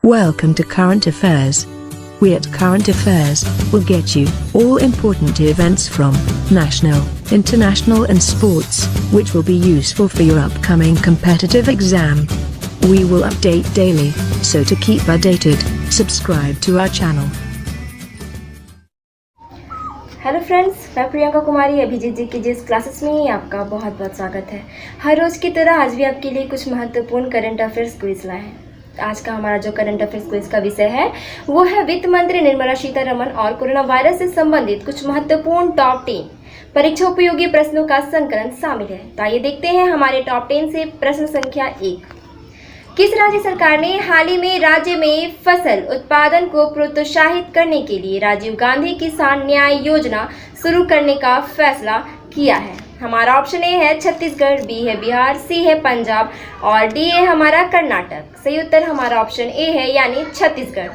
Welcome to Current Affairs. We at Current Affairs will get you all important events from national, international and sports, which will be useful for your upcoming competitive exam. We will update daily, so to keep updated, subscribe to our channel. Hello friends, मैं प्रियंका कुमारी अभिजीत जी की जिस classes में ही आपका बहुत बहुत स्वागत है। हर रोज़ की तरह आज भी आपके लिए कुछ महत्वपूर्ण करंट अफेयर्स क्विज लाए हैं। आज का हमारा जो करंट अफेयर्स क्विज का विषय है वो है वित्त मंत्री निर्मला सीतारमण और कोरोना वायरस से संबंधित कुछ महत्वपूर्ण टॉप 10 परीक्षा उपयोगी प्रश्नों का संकलन शामिल है। तो आइए देखते हैं हमारे टॉप 10 से प्रश्न संख्या 1। किस राज्य सरकार ने हाल ही में राज्य में फसल उत्पादन को प्रोत्साहित करने के लिए राजीव गांधी किसान न्याय योजना शुरू करने का फैसला किया है? हमारा ऑप्शन ए है छत्तीसगढ़, बी है बिहार, सी है पंजाब और डी है हमारा कर्नाटक। सही उत्तर हमारा ऑप्शन ए है यानी छत्तीसगढ़।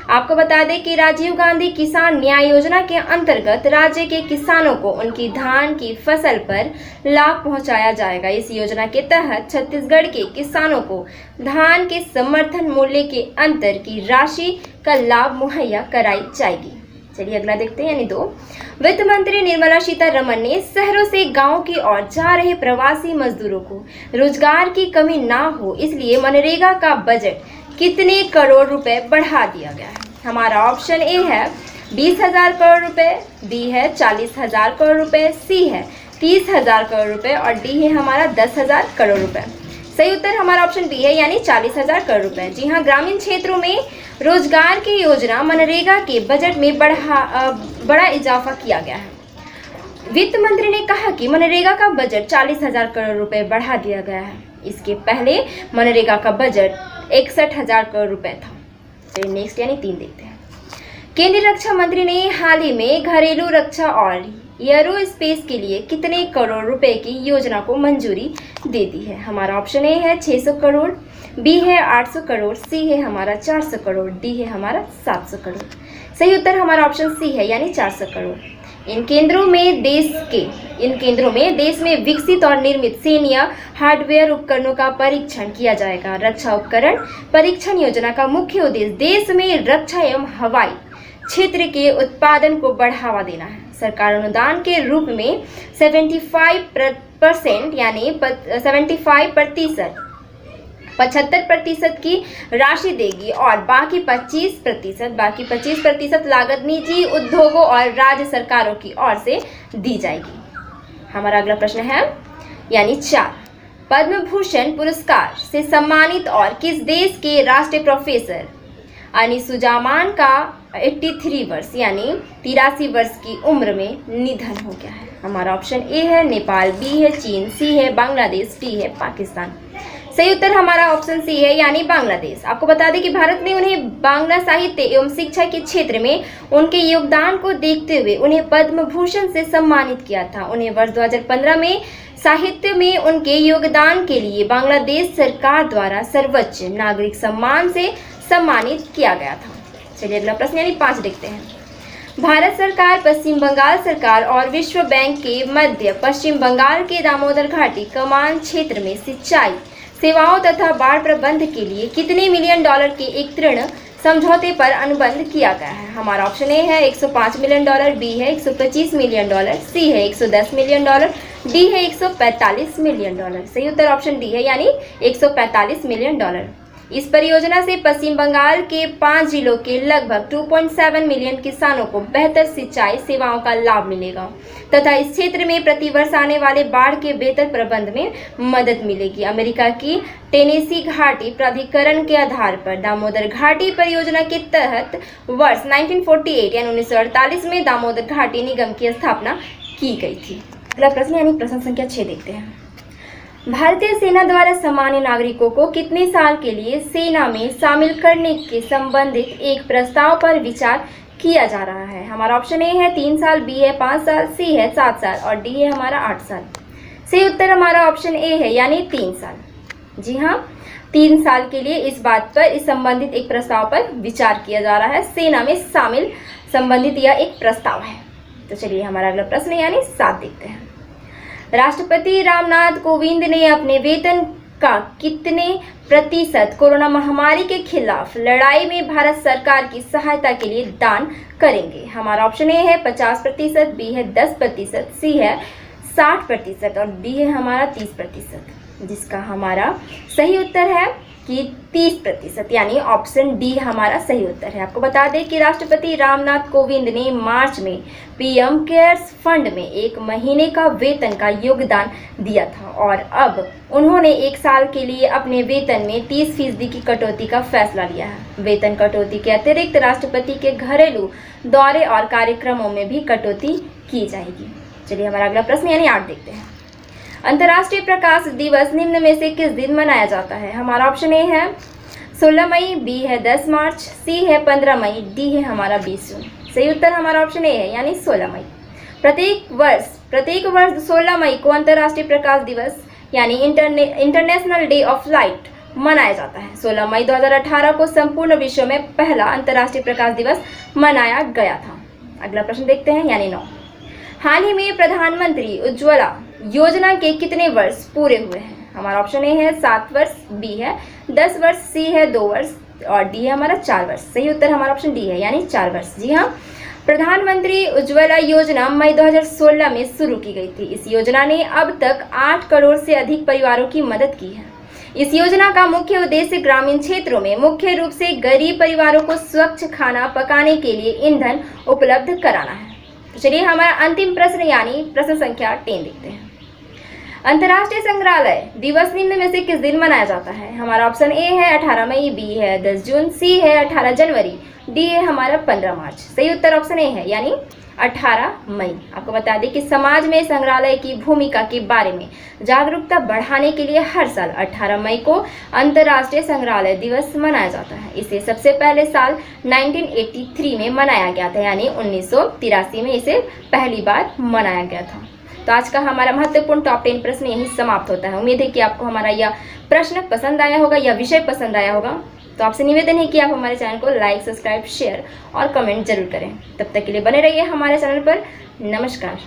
आपको बता दें कि राजीव गांधी किसान न्याय योजना के अंतर्गत राज्य के किसानों को उनकी धान की फसल पर लाभ पहुंचाया जाएगा। इस योजना के तहत छत्तीसगढ़ के किसानों को धान के समर्थन मूल्य के अंतर की राशि का लाभ मुहैया कराई जाएगी। चलिए अगला देखते हैं यानी 2। वित्त मंत्री निर्मला सीतारमण ने शहरों से गांव की ओर जा रहे प्रवासी मजदूरों को रोजगार की कमी ना हो इसलिए मनरेगा का बजट कितने करोड़ रुपए बढ़ा दिया गया है? हमारा ऑप्शन ए है 20,000 करोड़ रुपए, बी है 40,000 करोड़ रुपए, सी है 30,000 करोड़ रुपए और डी है हमारा 10,000 करोड़ रुपए। सही उत्तर हमारा ऑप्शन बी है यानी 40,000 करोड़ रुपए। जी हाँ, ग्रामीण क्षेत्रों में रोजगार की योजना मनरेगा के बजट में बड़ा इजाफा किया गया है। वित्त मंत्री ने कहा कि मनरेगा का बजट 40,000 करोड़ रुपए बढ़ा दिया गया है। इसके पहले मनरेगा का बजट 61,000 करोड़ रुपए था। चलिए नेक्स्ट यानी 3 देखते हैं। केंद्रीय रक्षा मंत्री ने हाल ही में घरेलू रक्षा और एयरोस्पेस के लिए कितने करोड़ रुपए की योजना को मंजूरी दे दी है? हमारा ऑप्शन ए है 600 करोड़, बी है 800 करोड़, सी है हमारा 400 करोड़, डी है हमारा 700 करोड़। सही उत्तर हमारा ऑप्शन सी है यानी 400 करोड़। इन केंद्रों में देश में विकसित और निर्मित सैन्य हार्डवेयर उपकरणों का परीक्षण किया जाएगा। रक्षा उपकरण परीक्षण योजना का मुख्य उद्देश्य देश में रक्षा एवं हवाई क्षेत्र के उत्पादन को बढ़ावा देना है। सरकार अनुदान के रूप में 75% यानी 75% की राशि देगी और बाकी 25% लागत निजी उद्योगों और राज्य सरकारों की ओर से दी जाएगी। हमारा अगला प्रश्न है यानी 4। पद्म भूषण पुरस्कार से सम्मानित और किस देश के राष्ट्रीय प्रोफेसर अनिसुजामान का 83 वर्ष यानी 83 वर्ष की उम्र में निधन हो गया है? हमारा ऑप्शन ए है नेपाल, बी है चीन, सी है बांग्लादेश, डी है पाकिस्तान। सही उत्तर हमारा ऑप्शन सी है यानी बांग्लादेश। आपको बता दें कि भारत ने उन्हें बांग्ला साहित्य एवं शिक्षा के क्षेत्र में उनके योगदान को देखते हुए उन्हें पद्म भूषण से सम्मानित किया था। उन्हें वर्ष 2015 में साहित्य में उनके योगदान के लिए बांग्लादेश सरकार द्वारा सर्वोच्च नागरिक सम्मान से सम्मानित किया गया था। चलिए अगला प्रश्न यानी 5 देखते हैं। भारत सरकार, पश्चिम बंगाल सरकार और विश्व बैंक के मध्य पश्चिम बंगाल के दामोदर घाटी कमान क्षेत्र में सिंचाई सेवाओं तथा बाढ़ प्रबंध के लिए कितने मिलियन डॉलर के एक ऋण समझौते पर अनुबंध किया गया है? हमारा ऑप्शन ए है 105 मिलियन डॉलर, बी है 125 मिलियन डॉलर, सी है 110 मिलियन डॉलर, डी है 145 मिलियन डॉलर। सही उत्तर ऑप्शन डी है यानी 145 मिलियन डॉलर। इस परियोजना से पश्चिम बंगाल के 5 जिलों के लगभग 2.7 मिलियन किसानों को बेहतर सिंचाई सेवाओं का लाभ मिलेगा तथा इस क्षेत्र में प्रतिवर्ष आने वाले बाढ़ के बेहतर प्रबंध में मदद मिलेगी। अमेरिका की टेनेसी घाटी प्राधिकरण के आधार पर दामोदर घाटी परियोजना के तहत वर्ष 1948 यानी 1948 में दामोदर घाटी निगम की स्थापना की गई थी। अगला प्रश्न यानी प्रश्न संख्या 6 देखते हैं। भारतीय सेना द्वारा सामान्य नागरिकों को कितने साल के लिए सेना में शामिल करने के संबंधित एक प्रस्ताव पर विचार किया जा रहा है? हमारा ऑप्शन ए है 3 साल, बी है 5 साल, सी है 7 साल और डी है हमारा 8 साल। सही उत्तर हमारा ऑप्शन ए है यानी 3 साल। जी हाँ, 3 साल के लिए इस बात पर इस संबंधित एक प्रस्ताव पर विचार किया जा रहा है। सेना में शामिल संबंधित यह एक प्रस्ताव है। तो चलिए हमारा अगला प्रश्न यानी 7 देखते हैं। राष्ट्रपति रामनाथ कोविंद ने अपने वेतन का कितने प्रतिशत कोरोना महामारी के खिलाफ लड़ाई में भारत सरकार की सहायता के लिए दान करेंगे? हमारा ऑप्शन ए है 50%, बी है 10%, सी है 60% और डी है हमारा 30%, जिसका हमारा सही उत्तर है कि 30%, यानी ऑप्शन डी हमारा सही उत्तर है। आपको बता दें कि राष्ट्रपति रामनाथ कोविंद ने मार्च में पीएम केयर्स फंड में 1 महीने का वेतन का योगदान दिया था और अब उन्होंने 1 साल के लिए अपने वेतन में 30% की कटौती का फैसला लिया है। वेतन कटौती के अतिरिक्त राष्ट्रपति के घरेलू दौरे और कार्यक्रमों में भी कटौती की जाएगी। चलिए हमारा अगला प्रश्न यानी 8 देखते हैं। अंतर्राष्ट्रीय प्रकाश दिवस निम्न में से किस दिन मनाया जाता है? हमारा ऑप्शन ए है 16 मई, बी है 10 मार्च, सी है 15 मई, डी है हमारा 20 जून। सही उत्तर हमारा ऑप्शन ए है यानी 16 मई। प्रत्येक वर्ष 16 मई को अंतर्राष्ट्रीय प्रकाश दिवस यानी इंटरनेशनल डे ऑफ लाइट मनाया जाता है। 16 मई 2018 को संपूर्ण विश्व में पहला अंतर्राष्ट्रीय प्रकाश दिवस मनाया गया था। अगला प्रश्न देखते हैं यानी 9। हाल ही में प्रधानमंत्री उज्ज्वला योजना के कितने वर्ष पूरे हुए हैं? हमारा ऑप्शन ए है 7 वर्ष, बी है 10 वर्ष, सी है 2 वर्ष और डी है हमारा 4 वर्ष। सही उत्तर हमारा ऑप्शन डी है यानी 4 वर्ष। जी हाँ, प्रधानमंत्री उज्ज्वला योजना मई 2016 में शुरू की गई थी। इस योजना ने अब तक 8 करोड़ से अधिक परिवारों की मदद की है। इस योजना का मुख्य उद्देश्य ग्रामीण क्षेत्रों में मुख्य रूप से गरीब परिवारों को स्वच्छ खाना पकाने के लिए ईंधन उपलब्ध कराना है। तो चलिए हमारा अंतिम प्रश्न यानी प्रश्न संख्या 10 देखते हैं। अंतर्राष्ट्रीय संग्रहालय दिवस निम्न में से किस दिन मनाया जाता है? हमारा ऑप्शन ए है 18 मई, बी है 10 जून, सी है 18 जनवरी, डी है हमारा 15 मार्च। सही उत्तर ऑप्शन ए है यानी 18 मई। आपको बता दें कि समाज में संग्रहालय की भूमिका के बारे में जागरूकता बढ़ाने के लिए हर साल 18 मई को अंतर्राष्ट्रीय संग्रहालय दिवस मनाया जाता है। इसे सबसे पहले साल 1983 में मनाया गया था, यानी 1983 में इसे पहली बार मनाया गया था। तो आज का हमारा महत्वपूर्ण टॉप 10 प्रश्न यही समाप्त होता है। उम्मीद है कि आपको हमारा यह प्रश्न पसंद आया होगा, यह विषय पसंद आया होगा। तो आपसे निवेदन है कि आप हमारे चैनल को लाइक, सब्सक्राइब, शेयर और कमेंट जरूर करें। तब तक के लिए बने रहिए हमारे चैनल पर। नमस्कार।